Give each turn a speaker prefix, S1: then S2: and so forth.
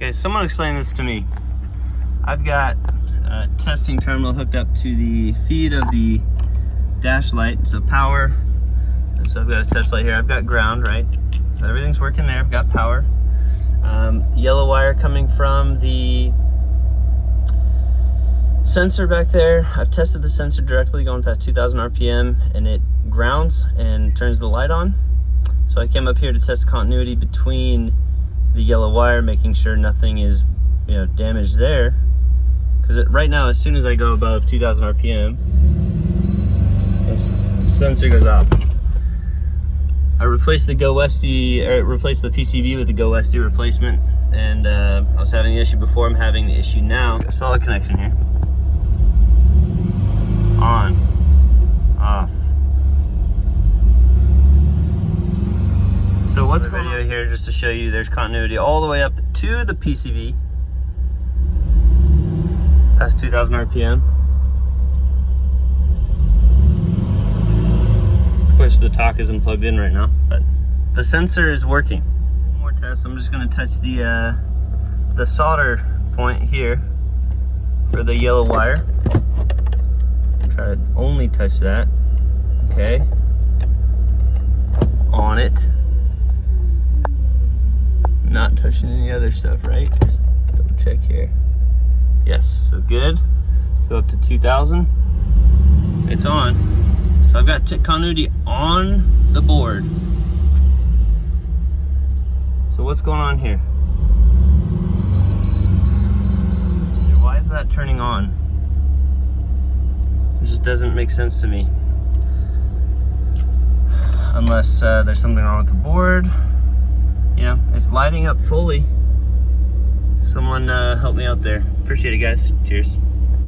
S1: Okay, someone explain this to me. I've got a testing terminal hooked up to the feed of the dash light, so power. So I've got a test light here. I've got ground, right? So everything's working there. I've got power. Yellow wire coming from the sensor back there. I've tested the sensor directly going past 2,000 RPM, and it grounds and turns the light on. So I came up here to test continuity between the yellow wire, making sure nothing is, damaged there. Because right now, as soon as I go above 2,000 RPM, the sensor goes off. I replaced the GoWesty, or replaced the PCB with the GoWesty replacement, and I was having the issue before. I'm having the issue now. Solid connection here. On, off. So what's going on here, just to show you, there's continuity all the way up to the PCB, past 2,000 RPM. Of course, the talk isn't plugged in right now, but the sensor is working. One more test. I'm just going to touch the solder point here for the yellow wire. Try to only touch that. Okay. On it. Not touching any other stuff, right? Double check here. Yes, so good. Go up to 2,000. It's on. So I've got continuity on the board. So what's going on here? Why is that turning on? It just doesn't make sense to me. Unless there's something wrong with the board. It's lighting up fully. Someone help me out there. Appreciate it, guys. Cheers.